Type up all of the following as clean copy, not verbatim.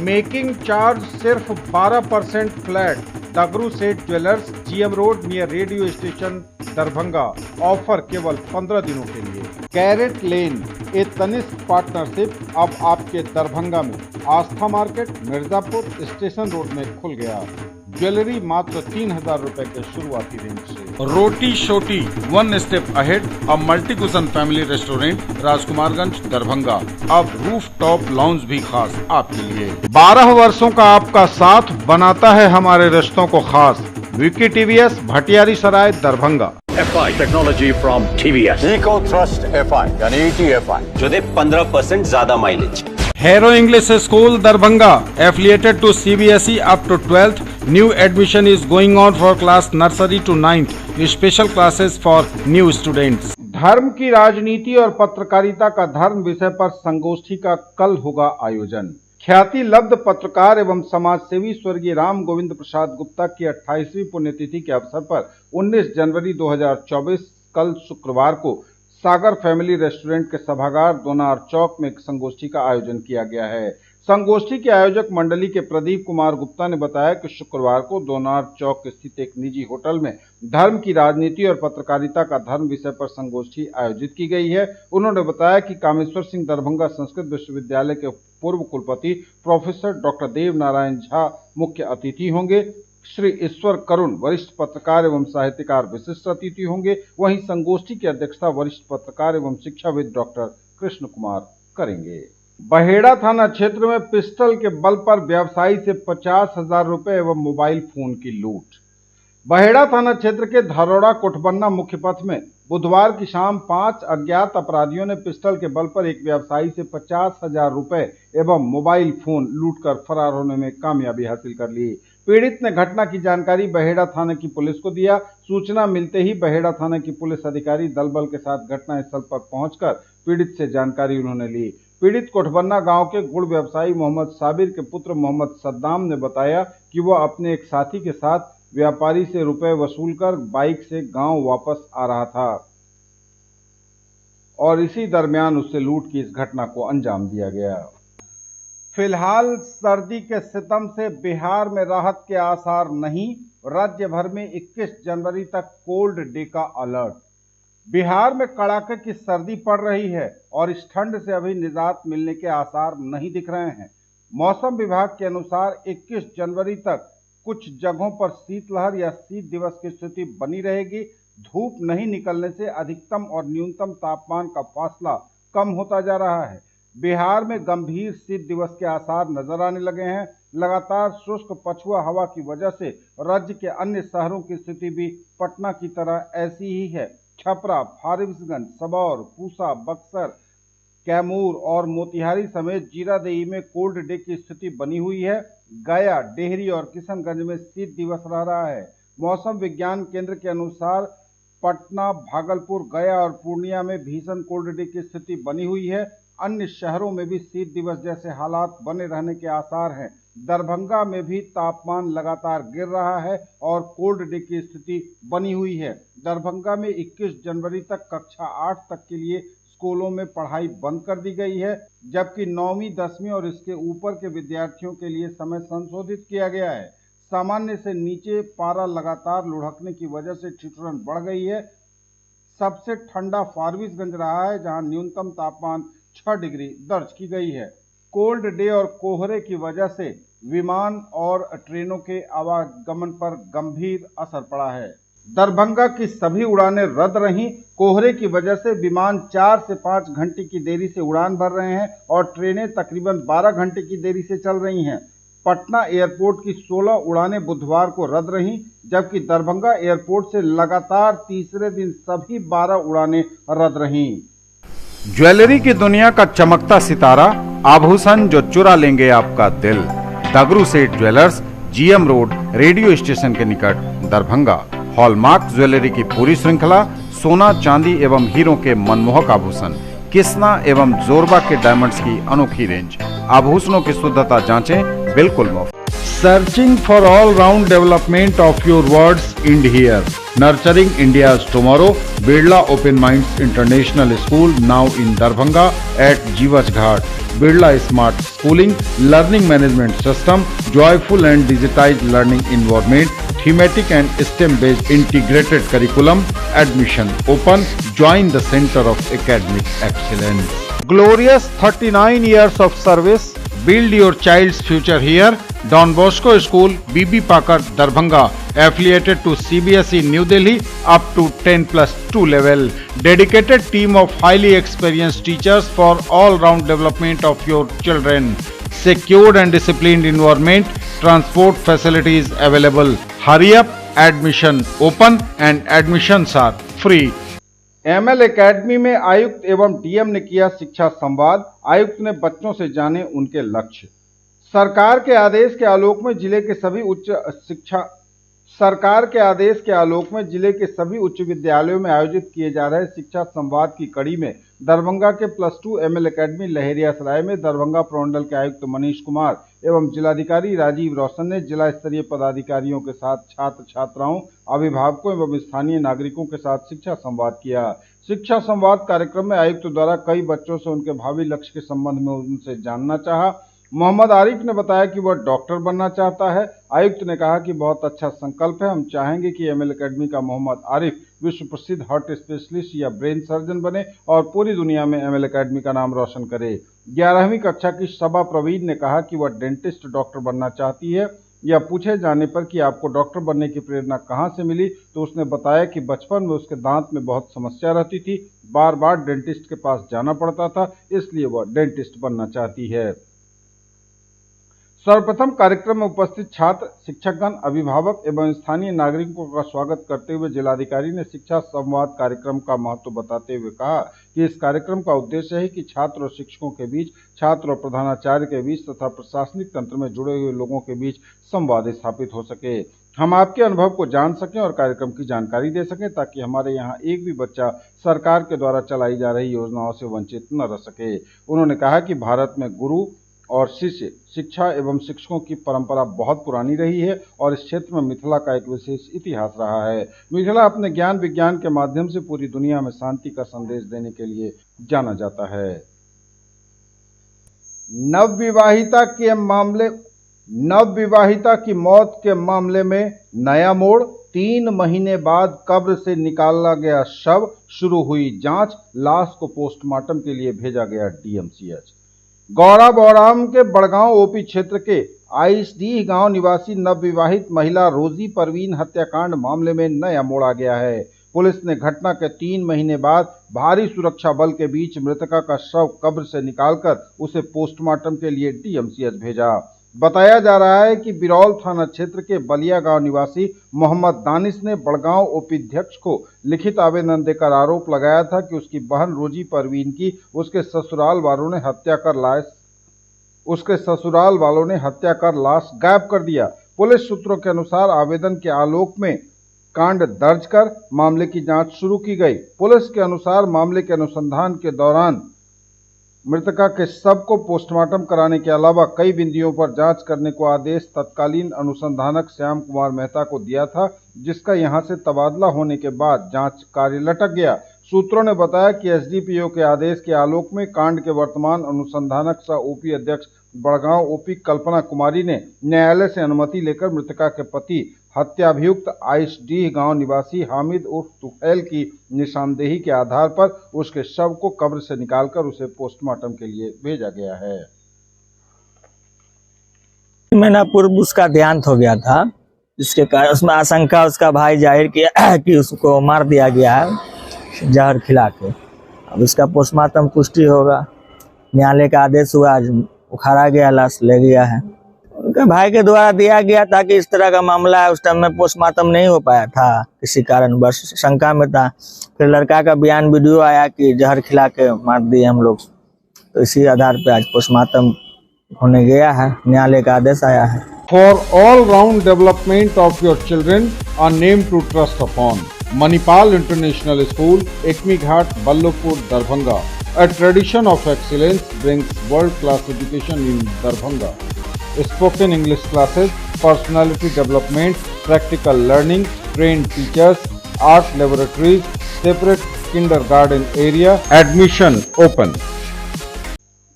Making charge सिर्फ 12% flat. दगरू सेठ jewellers, GM road near radio station, Darbhanga. Offer केवल 15 दिनों के लिए। कैरेट लेन, ए तनिष्क पार्टनरशिप अब आपके दरभंगा में। आस्था मार्केट, मिर्जापुर स्टेशन रोड में खुल गया। ज्वेलरी मात्र 3000 रुपए के शुरुआती रेंज से। रोटी शोटी, वन स्टेप अहेड, अब multi cushion family restaurant, Rajkumarganj, Darbhanga. अब रूफ टॉप लाउंज भी खास आपके लिए। 12 वर्षों का आपका साथ बनाता है हमारे रिश्तों को खास। Vicky TVS, Bhatiyari Sarai, Darbhanga. FI technology from TVS। Eco thrust FI यानी ETFI जो दे 15% ज्यादा mileage. Hero English School, Darbhanga, affiliated to CBSE up to 12th. New admission is going on for class nursery to 9th. Special classes for new students. धर्म की राजनीति और पत्रकारिता का धर्म विषय पर संगोष्ठी का कल होगा आयोजन। ख्याति लब्ध पत्रकार एवं समाजसेवी स्वर्गीय राम गोविंद प्रसाद गुप्ता की 28वीं पुण्यतिथि के अवसर पर 19 जनवरी 2024 कल शुक्रवार को सागर फैमिली रेस्टोरेंट के सभागार दोनार चौक में एक संगोष्ठी का आयोजन किया गया है। संगोष्ठी के आयोजक मंडली के प्रदीप कुमार गुप्ता ने बताया कि शुक्रवार को दोनार चौक स्थित एक निजी होटल में धर्म की राजनीति और पत्रकारिता का धर्म विषय पर संगोष्ठी आयोजित की गई है। उन्होंने बताया कि कामेश्वर सिंह दरभंगा संस्कृत विश्वविद्यालय के पूर्व कुलपति प्रोफेसर डॉक्टर देव नारायण झा मुख्य अतिथि होंगे। श्री ईश्वर करुण वरिष्ठ पत्रकार एवं साहित्यकार विशिष्ट अतिथि होंगे। वहीं संगोष्ठी की अध्यक्षता वरिष्ठ पत्रकार एवं शिक्षाविद डॉक्टर कृष्ण कुमार करेंगे। बहेड़ा थाना क्षेत्र में पिस्टल के बल पर व्यवसायी से 50,000 रुपए एवं मोबाइल फोन की लूट। बहेड़ा थाना क्षेत्र के धरोड़ा कोठबन्ना मुख्य पथ में बुधवार की शाम 5 अज्ञात अपराधियों ने पिस्टल के बल पर एक व्यवसायी से 50,000 रुपए एवं मोबाइल फोन लूटकर फरार होने में कामयाबी हासिल कर ली। पीड़ित ने घटना की जानकारी बहेड़ा थाना की पुलिस को दिया। सूचना मिलते ही बहेड़ा थाना की पुलिस अधिकारी दल बल के साथ घटनास्थल पर पहुंचकर पीड़ित से जानकारी उन्होंने ली। पीड़ित कोठबन्ना गांव के गुड़ व्यवसायी मोहम्मद साबिर के पुत्र मोहम्मद सद्दाम ने बताया कि वह अपने एक साथी के साथ व्यापारी से रुपए वसूलकर बाइक से गांव वापस आ रहा था और इसी दरमियान उससे लूट की इस घटना को अंजाम दिया गया। फिलहाल सर्दी के सितम से बिहार में राहत के आसार नहीं। राज्य भर में 21 जनवरी तक कोल्ड डे का अलर्ट। बिहार में कड़ाके की सर्दी पड़ रही है और इस ठंड से अभी निजात मिलने के आसार नहीं दिख रहे हैं। मौसम विभाग के अनुसार 21 जनवरी तक कुछ जगहों पर शीतलहर या शीत दिवस की स्थिति बनी रहेगी। धूप नहीं निकलने से अधिकतम और न्यूनतम तापमान का फासला कम होता जा रहा है। बिहार में गंभीर शीत दिवस के आसार नजर आने लगे हैं। लगातार शुष्क पछुआ हवा की वजह से राज्य के अन्य शहरों की स्थिति भी पटना की तरह ऐसी ही है। छपरा, फारबिसगंज, सबौर, पूसा, बक्सर, कैमूर और मोतिहारी समेत जीरादेई में कोल्ड डे की स्थिति बनी हुई है। गया, डेहरी और किशनगंज में शीत दिवस रह रहा है। मौसम विज्ञान केंद्र के अनुसार पटना, भागलपुर, गया और पूर्णिया में भीषण कोल्ड डे की स्थिति बनी हुई है। अन्य शहरों में भी शीत दिवस जैसे हालात बने रहने के आसार हैं। दरभंगा में भी तापमान लगातार गिर रहा है और कोल्ड डे की स्थिति बनी हुई है। दरभंगा में 21 जनवरी तक कक्षा 8 तक के लिए स्कूलों में पढ़ाई बंद कर दी गई है, जबकि 9वीं, 10वीं और इसके ऊपर के विद्यार्थियों के लिए समय संशोधित किया गया है। सामान्य से नीचे पारा लगातार लुढ़कने की वजह से ठिठुरन बढ़ गई है। सबसे ठंडा फारबिसगंज रहा है, जहां न्यूनतम तापमान 6 डिग्री दर्ज की गई है। कोल्ड डे और कोहरे की वजह से विमान और ट्रेनों के आवागमन पर गंभीर असर पड़ा है। दरभंगा की सभी उड़ानें रद्द रहीं। कोहरे की वजह से विमान 4 से 5 घंटे की देरी से उड़ान भर रहे हैं और ट्रेनें तकरीबन 12 घंटे की देरी से चल रही हैं। पटना एयरपोर्ट की 16 उड़ानें बुधवार को रद्द रहीं, जबकि दरभंगा एयरपोर्ट से लगातार तीसरे दिन सभी 12 उड़ानें रद्द रहीं। ज्वेलरी की दुनिया का चमकता सितारा, आभूषण जो चुरा लेंगे आपका दिल। दगरू सेठ jewellers, GM road, radio station के निकट, दरभंगा। हॉलमार्क ज्वेलरी की पूरी श्रृंखला, सोना, चांदी एवं हीरों के मनमोहक आभूषण, किस्ना एवं जोरबा के डायमंड्स की अनोखी रेंज। आभूषणों की शुद्धता जांचें, बिल्कुल मुफ्त। Searching for all-round development of your words, end here. Nurturing India's Tomorrow, Birla Open Minds International School, now in Darbhanga at Jiwas Ghat. Birla Smart Schooling, Learning Management System, joyful and digitized learning environment, thematic and STEM-based integrated curriculum, admission open. Join the Center of Academic Excellence. Glorious 39 years of service. Build your child's future here. Don Bosco School, BB Pakar, Darbhanga, affiliated to CBSE New Delhi up to 10+2 level. Dedicated team of highly experienced teachers for all-round development of your children. Secured and disciplined environment, transport facilities available. Hurry up, admission open and admissions are free. ML academy में आयुक्त एवं DM ने किया शिक्षा संवाद। आयुक्त ने बच्चों से जाने उनके लक्ष्य। सरकार के आदेश के आलोक में जिले के सभी उच्च विद्यालयों में आयोजित किए जा रहे शिक्षा संवाद की कड़ी में दरभंगा के +2 ML एकेडमी लहेरियासराय में दरभंगा प्रमंडल के आयुक्त मनीष कुमार एवं जिलाधिकारी राजीव रोशन ने जिला स्तरीय पदाधिकारियों के साथ छात्र छात्राओं, अभिभावकों एवं स्थानीय नागरिकों के साथ शिक्षा संवाद किया। शिक्षा संवाद कार्यक्रम में आयुक्त द्वारा कई बच्चों से उनके भावी लक्ष्य के संबंध में उनसे जानना चाहा। मोहम्मद आरिफ ने बताया कि वह डॉक्टर बनना चाहता है। आयुक्त ने कहा कि बहुत अच्छा संकल्प है, हम चाहेंगे कि ML एकेडमी का मोहम्मद आरिफ विश्व प्रसिद्ध हार्ट स्पेशलिस्ट या ब्रेन सर्जन बने और पूरी दुनिया में ML एकेडमी का नाम रोशन करे। 11वीं कक्षा की सबा प्रवीण ने कहा कि वह डेंटिस्ट डॉक्टर बनना चाहती है। या पूछे जाने पर कि आपको डॉक्टर बनने की प्रेरणा कहाँ से मिली, तो उसने बताया कि बचपन में उसके दांत में बहुत समस्या रहती थी, बार बार डेंटिस्ट के पास जाना पड़ता था, इसलिए वह डेंटिस्ट बनना चाहती है। सर्वप्रथम कार्यक्रम में उपस्थित छात्र, शिक्षकगण, अभिभावक एवं स्थानीय नागरिकों का स्वागत करते हुए जिलाधिकारी ने शिक्षा संवाद कार्यक्रम का महत्व बताते हुए कहा कि इस कार्यक्रम का उद्देश्य है कि छात्र और शिक्षकों के बीच, छात्र और प्रधानाचार्य के बीच तथा प्रशासनिक तंत्र में जुड़े हुए लोगों के बीच संवाद स्थापित हो सके। हम आपके अनुभव को जान सकें और कार्यक्रम की जानकारी दे सकें ताकि हमारे यहाँ एक भी बच्चा सरकार के द्वारा चलाई जा रही योजनाओं से वंचित न रह सके। उन्होंने कहा कि भारत में गुरु और शिष्य शिक्षा एवं शिक्षकों की परंपरा बहुत पुरानी रही है और इस क्षेत्र में मिथिला का एक विशेष इतिहास रहा है। मिथिला अपने ज्ञान विज्ञान के माध्यम से पूरी दुनिया में शांति का संदेश देने के लिए जाना जाता है। नवविवाहिता की मौत के मामले में नया मोड़। 3 महीने बाद कब्र से निकाला गया शव, शुरू हुई जांच। लाश को पोस्टमार्टम के लिए भेजा गया DMCH। गौरा बौराम के बड़गांव ओपी क्षेत्र के आइसडीह गांव निवासी नवविवाहित महिला रोजी परवीन हत्याकांड मामले में नया मोड़ आ गया है। पुलिस ने घटना के 3 महीने बाद भारी सुरक्षा बल के बीच मृतका का शव कब्र से निकालकर उसे पोस्टमार्टम के लिए DMCH भेजा। बताया जा रहा है कि बिरौल थाना क्षेत्र के बलिया गांव निवासी मोहम्मद दानिश ने बड़गांव ओपीध्यक्ष को लिखित आवेदन देकर आरोप लगाया था कि उसकी बहन रोजी परवीन की उसके ससुराल वालों ने हत्या कर लाश गायब कर दिया। पुलिस सूत्रों के अनुसार आवेदन के आलोक में कांड दर्ज कर मामले की जांच शुरू की गई। पुलिस के अनुसार मामले के अनुसंधान के दौरान मृतका के शव को पोस्टमार्टम कराने के अलावा कई बिंदुओं पर जांच करने को आदेश तत्कालीन अनुसंधानक श्याम कुमार मेहता को दिया था, जिसका यहां से तबादला होने के बाद जांच कार्य लटक गया। सूत्रों ने बताया कि SDPO के आदेश के आलोक में कांड के वर्तमान अनुसंधानक सह OP अध्यक्ष बड़गांव OP कल्पना कुमारी ने न्यायालय से अनुमति लेकर मृतका के पति हत्याभियुक्त आइसडीह गांव निवासी हामिद उर्फ तुफैल की निशानदेही के आधार पर उसके शव को कब्र से निकालकर उसे पोस्टमार्टम के लिए भेजा गया है। महीना पूर्व उसका देहांत हो गया था, जिसके कारण उसमें आशंका उसका भाई जाहिर किया कि उसको मार दिया गया है जहर खिला के। अब उसका पोस्टमार्टम पुष्टि होगा। न्यायालय का आदेश हुआ, आज उखाड़ा गया, लाश ले गया है। उनके भाई के द्वारा दिया गया था कि इस तरह का मामला है। उस टाइम में पोस्टमार्टम नहीं हो पाया था किसी कारण, बस शंका में था। फिर लड़का का बयान वीडियो आया कि जहर खिला के मार दिए हम लोग, तो इसी आधार पे आज पोस्टमार्टम होने गया है। न्यायालय का आदेश आया है। For all round development of your children, a name to trust upon. Manipal international school, Ekmi Ghat, Ballabhpur, Darbhanga. A tradition of excellence brings world-class education in Darbhanga. Spoken English classes, personality development, practical learning, trained teachers, art laboratories, separate kindergarten area, admission open.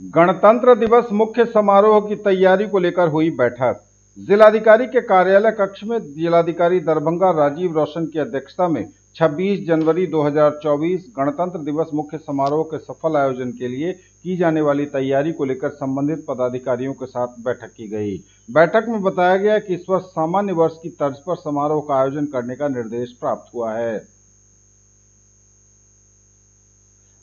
गणतंत्र दिवस मुख्य समारोह की तैयारी को लेकर हुई बैठक। जिलाधिकारी के कार्यालय कक्ष में जिलाधिकारी दरभंगा राजीव रोशन की अध्यक्षता में 26 जनवरी 2024 गणतंत्र दिवस मुख्य समारोह के सफल आयोजन के लिए की जाने वाली तैयारी को लेकर संबंधित पदाधिकारियों के साथ बैठक की गई। बैठक में बताया गया कि इस वर्ष सामान्य वर्ष की तर्ज पर समारोह का आयोजन करने का निर्देश प्राप्त हुआ है।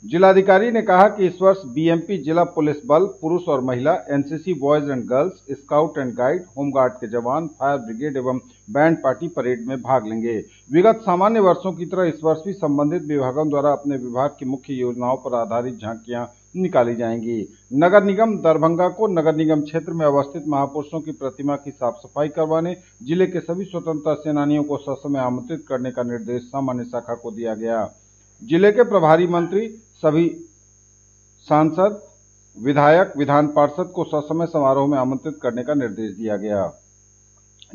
जिलाधिकारी ने कहा कि इस वर्ष बीएमपी जिला पुलिस बल, पुरुष और महिला, NCC boys and girls, scout and guide, home guard के जवान, फायर ब्रिगेड एवं बैंड पार्टी परेड में भाग लेंगे। विगत सामान्य वर्षों की तरह इस वर्ष भी संबंधित विभागों द्वारा अपने विभाग की मुख्य योजनाओं पर आधारित झांकियां निकाली जाएंगी। नगर निगम दरभंगा को नगर निगम क्षेत्र में अवस्थित महापुरुषों की प्रतिमा की साफ सफाई करवाने जिले के सभी स्वतंत्रता सेनानियों को ससमय आमंत्रित करने का निर्देश सामान्य शाखा को दिया गया। जिले के प्रभारी मंत्री, सभी सांसद, विधायक, विधान पार्षद को ससमय समारोह में आमंत्रित करने का निर्देश दिया गया।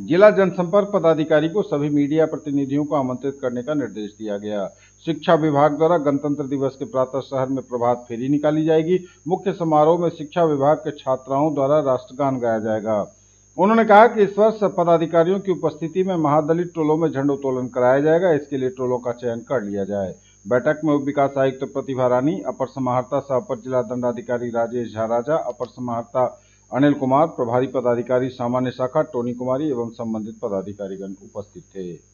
जिला जनसंपर्क पदाधिकारी को सभी मीडिया प्रतिनिधियों को आमंत्रित करने का निर्देश दिया गया। शिक्षा विभाग द्वारा गणतंत्र दिवस के प्रातः शहर में प्रभात फेरी निकाली जाएगी। मुख्य समारोह में शिक्षा विभाग के छात्राओं द्वारा राष्ट्रगान गाया जाएगा। उन्होंने कहा कि इस वर्ष पदाधिकारियों की उपस्थिति में महादलित टोलों में झंडोत्तोलन कराया जाएगा। इसके लिए टोलों का चयन कर लिया जाए। बैठक में उप विकास आयुक्त प्रतिभा रानी, अपर समाहर्ता सह अपर जिला दंडाधिकारी राजेश झा राजा, अपर समाहर्ता अनिल कुमार, प्रभारी पदाधिकारी सामान्य शाखा टोनी कुमारी एवं संबंधित पदाधिकारीगण उपस्थित थे।